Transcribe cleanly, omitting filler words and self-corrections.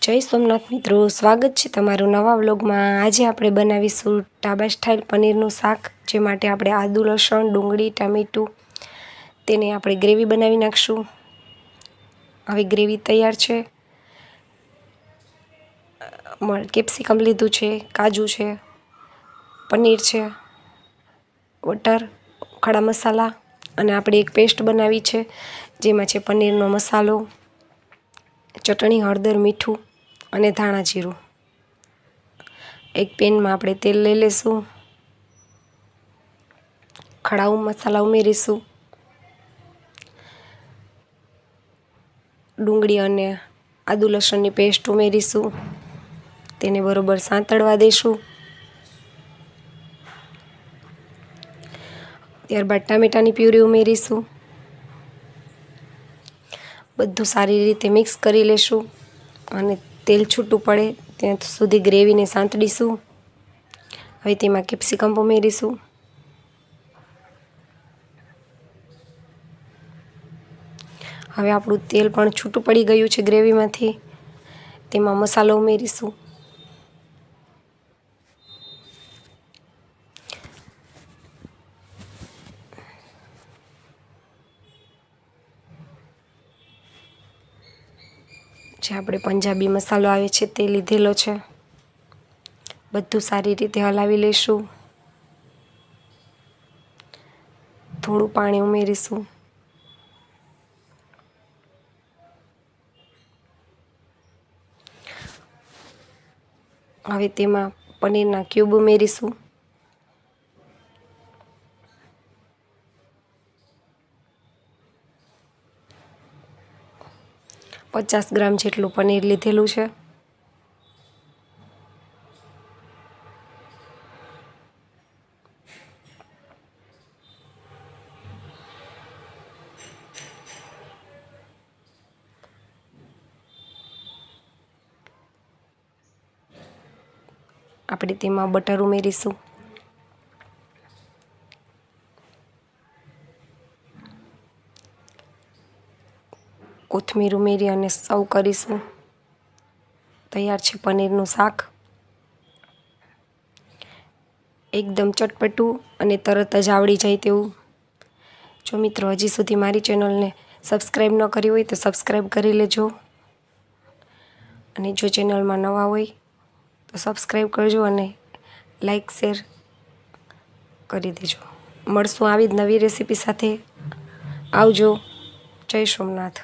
જય સોમનાથ મિત્રો, સ્વાગત છે તમારું નવા વ્લોગમાં। આજે આપણે બનાવીશું ઢાબા સ્ટાઇલ પનીરનું શાક, જે માટે આપણે આદુ, લસણ, ડુંગળી, ટામેટું તેને આપણે ગ્રેવી બનાવી નાખશું। હવે ગ્રેવી તૈયાર છે। કેપ્સિકમ લીધું છે, કાજુ છે, પનીર છે, બટર, ખડા મસાલા અને આપણે એક પેસ્ટ બનાવી છે, જેમાં છે પનીરનો મસાલો, ચટણી, હળદર, મીઠું અને ધાણા જીરું। એક પેનમાં આપણે તેલ લઈ લઈશું, ખડા મસાલા ઉમેરીશું, ડુંગળી અને આદુ લસણની પેસ્ટ ઉમેરીશું, તેને બરોબર સાંતળવા દઈશું। ત્યારબાદ ટામેટાની પ્યુરી ઉમેરીશું, બધું સારી રીતે મિક્સ કરી લેશું અને તેલ છૂટું પડે ત્યાં સુધી ગ્રેવીને સાંતળીશું। હવે તેમાં કેપ્સિકમ ઉમેરીશું, હવે આપણું તેલ પણ છૂટું પડી ગયું છે ગ્રેવીમાંથી, તેમાં મસાલો ઉમેરીશું, જે આપણે પંજાબી મસાલો આવે છે તે લીધેલો છે। બધું સારી રીતે હલાવી લઈશું, થોડું પાણી ઉમેરીશું, હવે તેમાં પનીરના ક્યુબ ઉમેરીશું, ₹50 ગ્રામ જેટલું પનીર લીધેલું છે। આપણે તેમાં બટર ઉમેરીશું, કોથમીર ઉમેરી અને સર્વ કરીશું। તૈયાર છે પનીરનું શાક, એકદમ ચટપટું અને તરત જ આવડી જાય તેવું। જો મિત્રો હજી સુધી મારી ચેનલને સબસ્ક્રાઈબ ન કરી હોય તો સબસ્ક્રાઈબ કરી લેજો, અને જો ચેનલમાં નવા હોય તો સબસ્ક્રાઈબ કરજો અને લાઈક શેર કરી દેજો। મળશું આવી જ નવી રેસીપી સાથે। આવજો। જય સોમનાથ।